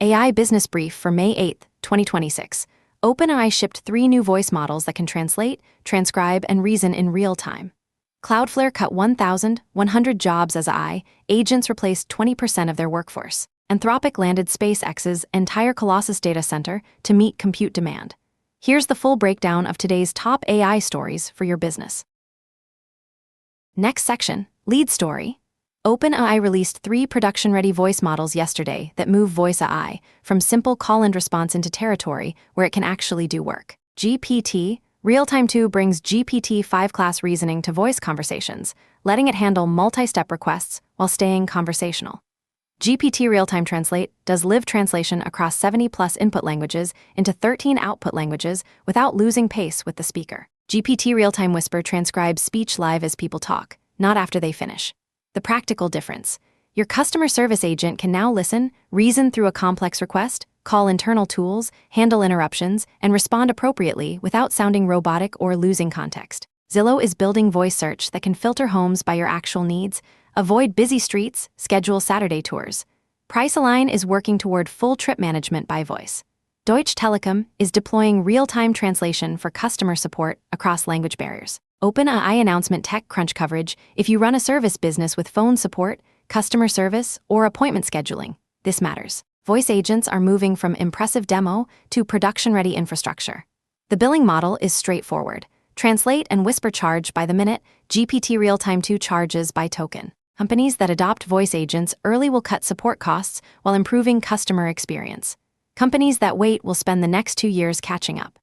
AI Business Brief for May 8, 2026. OpenAI shipped 3 new voice models that can translate, transcribe, and reason in real time. Cloudflare cut 1,100 jobs as AI agents replaced 20% of their workforce. Anthropic landed SpaceX's entire Colossus data center to meet compute demand. Here's the full breakdown of today's top AI stories for your business. Next section, lead story. OpenAI released 3 production-ready voice models yesterday that move voice AI from simple call and response into territory where it can actually do work. GPT Real-Time 2 brings GPT-5 class reasoning to voice conversations, letting it handle multi-step requests while staying conversational. GPT Real-Time Translate does live translation across 70-plus input languages into 13 output languages without losing pace with the speaker. GPT Real-Time Whisper transcribes speech live as people talk, not after they finish. The practical difference. Your customer service agent can now listen, reason through a complex request, call internal tools, handle interruptions, and respond appropriately without sounding robotic or losing context. Zillow is building voice search that can filter homes by your actual needs, avoid busy streets, schedule Saturday tours. Priceline is working toward full trip management by voice. Deutsche Telekom is deploying real-time translation for customer support across language barriers. OpenAI announcement TechCrunch coverage if you run a service business with phone support, customer service, or appointment scheduling. This matters. Voice agents are moving from impressive demo to production-ready infrastructure. The billing model is straightforward. Translate and whisper charge by the minute, GPT Real-Time 2 charges by token. Companies that adopt voice agents early will cut support costs while improving customer experience. Companies that wait will spend the next 2 years catching up.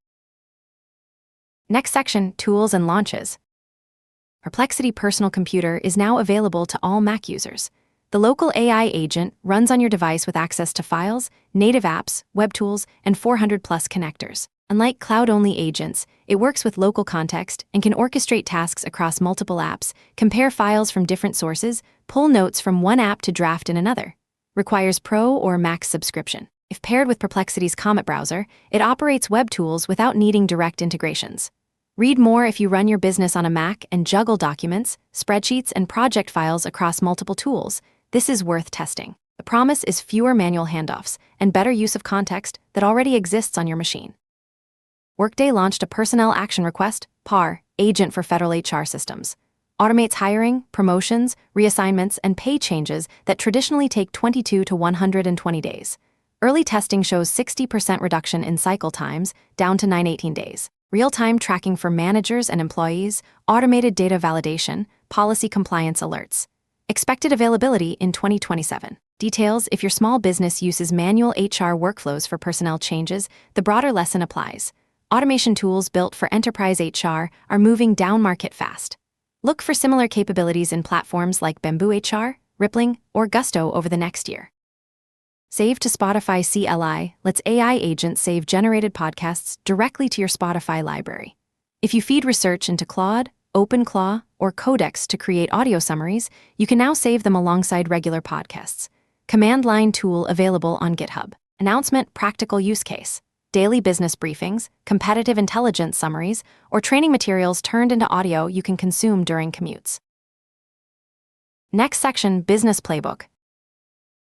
Next section, tools and launches. Perplexity Personal Computer is now available to all Mac users. The local AI agent runs on your device with access to files, native apps, web tools, and 400-plus connectors. Unlike cloud-only agents, it works with local context and can orchestrate tasks across multiple apps, compare files from different sources, pull notes from one app to draft in another. Requires Pro or Max subscription. If paired with Perplexity's Comet browser, it operates web tools without needing direct integrations. Read more if you run your business on a Mac and juggle documents, spreadsheets, and project files across multiple tools. This is worth testing. The promise is fewer manual handoffs and better use of context that already exists on your machine. Workday launched a Personnel Action Request (PAR) agent for federal HR systems. Automates hiring, promotions, reassignments, and pay changes that traditionally take 22 to 120 days. Early testing shows 60% reduction in cycle times, down to 918 days. Real-time tracking for managers and employees, automated data validation, policy compliance alerts. Expected availability in 2027. Details: if your small business uses manual HR workflows for personnel changes, the broader lesson applies. Automation tools built for enterprise HR are moving down market fast. Look for similar capabilities in platforms like Bamboo HR, Rippling, or Gusto over the next year. Save to Spotify CLI lets AI agents save generated podcasts directly to your Spotify library. If you feed research into Claude, OpenClaw, or Codex to create audio summaries, you can now save them alongside regular podcasts. Command line tool available on GitHub. Announcement practical use case. Daily business briefings, competitive intelligence summaries, or training materials turned into audio you can consume during commutes. Next section, Business Playbook.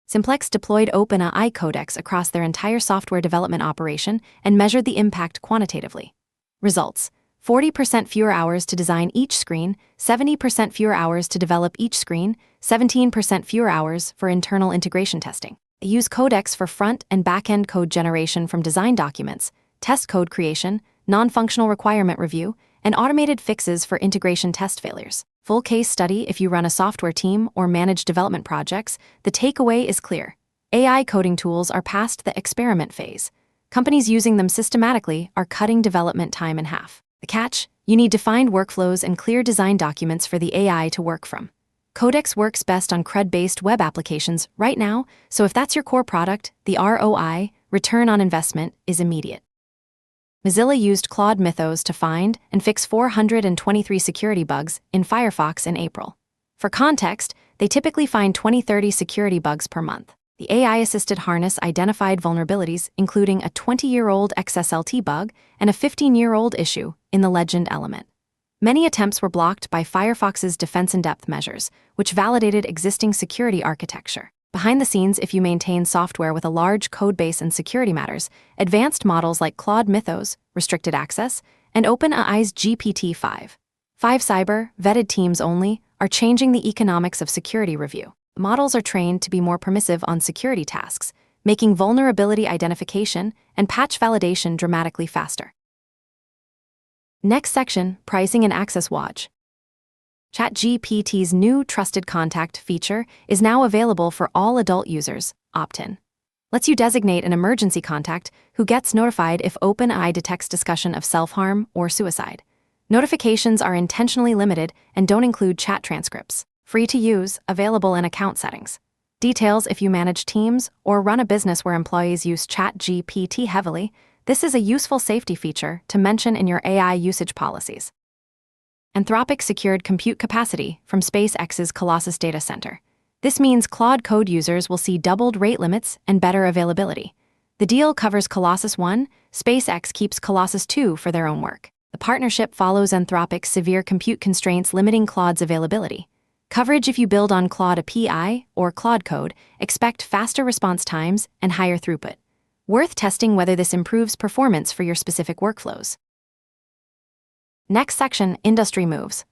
Simplex deployed OpenAI Codex across their entire software development operation and measured the impact quantitatively. Results: 40% fewer hours to design each screen, 70% fewer hours to develop each screen, 17% fewer hours for internal integration testing. They use Codex for front and back-end code generation from design documents, test code creation, non-functional requirement review, and automated fixes for integration test failures. Full case study if you run a software team or manage development projects. The takeaway is clear. AI coding tools are past the experiment phase. Companies using them systematically are cutting development time in half. The catch: you need defined workflows and clear design documents for the AI to work from. Codex works best on CRUD-based web applications right now, so if that's your core product, the ROI, return on investment, is immediate. Mozilla used Claude Mythos to find and fix 423 security bugs in Firefox in April. For context, they typically find 20-30 security bugs per month. The AI-assisted harness identified vulnerabilities, including a 20-year-old XSLT bug and a 15-year-old issue in the legend element. Many attempts were blocked by Firefox's defense in-depth measures, which validated existing security architecture. Behind the scenes, if you maintain software with a large code base and security matters, advanced models like Claude Mythos, restricted access, and OpenAI's GPT-5, 5 cyber, vetted teams only, are changing the economics of security review. Models are trained to be more permissive on security tasks, making vulnerability identification and patch validation dramatically faster. Next section, Pricing and Access Watch. ChatGPT's new Trusted Contact feature is now available for all adult users, opt-in. Lets you designate an emergency contact who gets notified if OpenAI detects discussion of self-harm or suicide. Notifications are intentionally limited and don't include chat transcripts. Free to use, available in account settings. Details if you manage teams or run a business where employees use ChatGPT heavily. This is a useful safety feature to mention in your AI usage policies. Anthropic secured compute capacity from SpaceX's Colossus data center. This means Claude Code users will see doubled rate limits and better availability. The deal covers Colossus 1, SpaceX keeps Colossus 2 for their own work. The partnership follows Anthropic's severe compute constraints limiting Claude's availability. Coverage if you build on Claude API or Claude Code, expect faster response times and higher throughput. Worth testing whether this improves performance for your specific workflows. Next section, Industry Moves.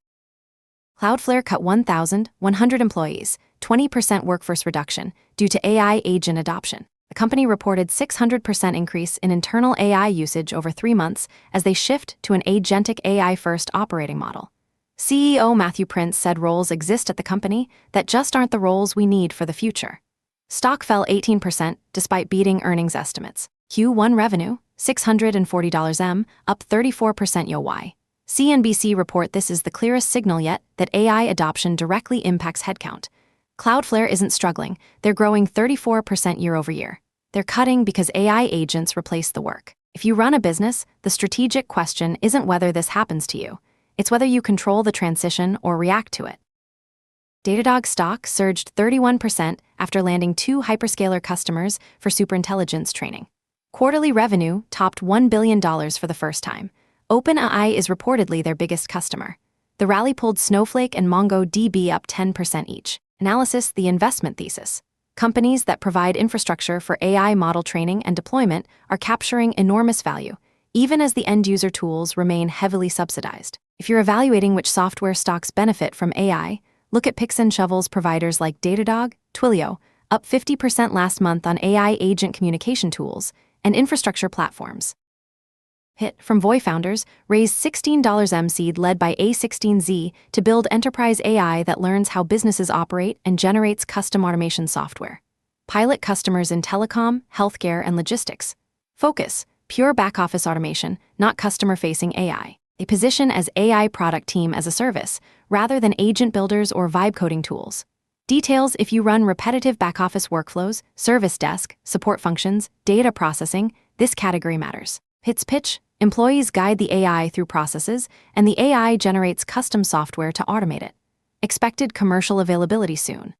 Cloudflare cut 1,100 employees, 20% workforce reduction due to AI agent adoption. The company reported 600% increase in internal AI usage over 3 months as they shift to an agentic AI-first operating model. CEO Matthew Prince said roles exist at the company that just aren't the roles we need for the future. Stock fell 18% despite beating earnings estimates. Q1 revenue, $640 M, up 34% YoY. CNBC report this is the clearest signal yet that AI adoption directly impacts headcount. Cloudflare isn't struggling, they're growing 34% year over year. They're cutting because AI agents replace the work. If you run a business, the strategic question isn't whether this happens to you. It's whether you control the transition or react to it. Datadog stock surged 31% after landing 2 hyperscaler customers for superintelligence training. Quarterly revenue topped $1 billion for the first time. OpenAI is reportedly their biggest customer. The rally pulled Snowflake and MongoDB up 10% each. Analysis, the investment thesis. Companies that provide infrastructure for AI model training and deployment are capturing enormous value, even as the end-user tools remain heavily subsidized. If you're evaluating which software stocks benefit from AI, look at picks and shovels providers like Datadog, Twilio, up 50% last month on AI agent communication tools, and infrastructure platforms. Hit from Voy founders raised $16 M seed led by A16Z to build enterprise AI that learns how businesses operate and generates custom automation software. Pilot customers in telecom, healthcare, and logistics. Focus, pure back-office automation, not customer-facing AI. They position as AI product team as a service, rather than agent builders or vibe coding tools. Details if you run repetitive back-office workflows, service desk, support functions, data processing, this category matters. Hit's pitch, employees guide the AI through processes, and the AI generates custom software to automate it. Expected commercial availability soon.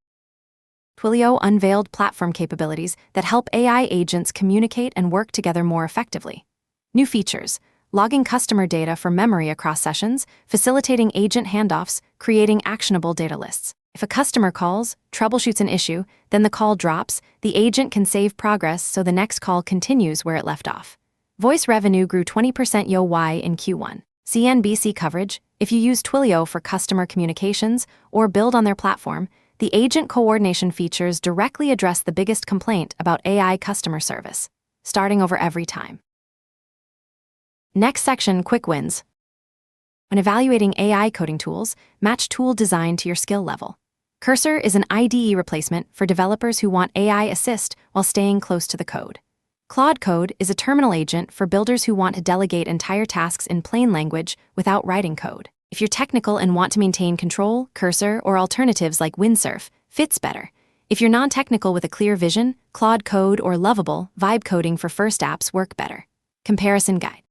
Twilio unveiled platform capabilities that help AI agents communicate and work together more effectively. New features, logging customer data for memory across sessions, facilitating agent handoffs, creating actionable data lists. If a customer calls, troubleshoots an issue, then the call drops, the agent can save progress so the next call continues where it left off. Voice revenue grew 20% YoY in Q1. CNBC coverage, if you use Twilio for customer communications or build on their platform, the agent coordination features directly address the biggest complaint about AI customer service, starting over every time. Next section, quick wins. When evaluating AI coding tools, match tool design to your skill level. Cursor is an IDE replacement for developers who want AI assist while staying close to the code. Claude Code is a terminal agent for builders who want to delegate entire tasks in plain language without writing code. If you're technical and want to maintain control, Cursor, or alternatives like Windsurf, fits better. If you're non-technical with a clear vision, Claude Code or Lovable, vibe coding for first apps work better. Comparison guide.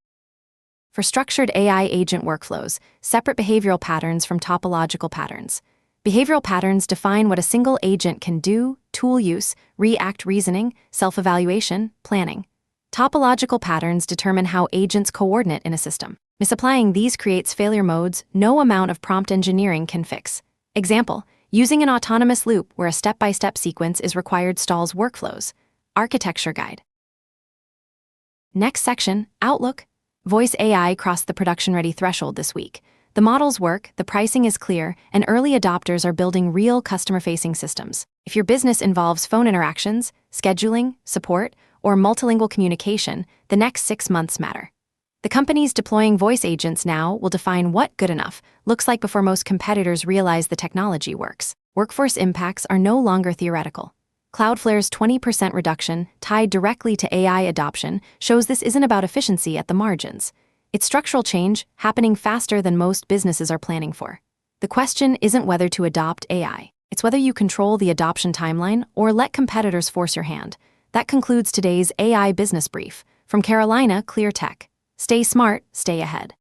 For structured AI agent workflows, separate behavioral patterns from topological patterns. Behavioral patterns define what a single agent can do, tool use, react reasoning, self-evaluation, planning. Topological patterns determine how agents coordinate in a system. Misapplying these creates failure modes no amount of prompt engineering can fix. Example, Using an autonomous loop where a step-by-step sequence is required stalls workflows. Architecture guide. Next section, Outlook. Voice AI crossed the production-ready threshold this week. The models work, the pricing is clear, and early adopters are building real customer-facing systems. If your business involves phone interactions, scheduling, support, or multilingual communication, the next 6 months matter. The companies deploying voice agents now will define what good enough looks like before most competitors realize the technology works. Workforce impacts are no longer theoretical. Cloudflare's 20% reduction, tied directly to AI adoption, shows this isn't about efficiency at the margins. It's structural change happening faster than most businesses are planning for. The question isn't whether to adopt AI. It's whether you control the adoption timeline or let competitors force your hand. That concludes today's AI Business Brief. From Carolina Clear Tech. Stay smart, stay ahead.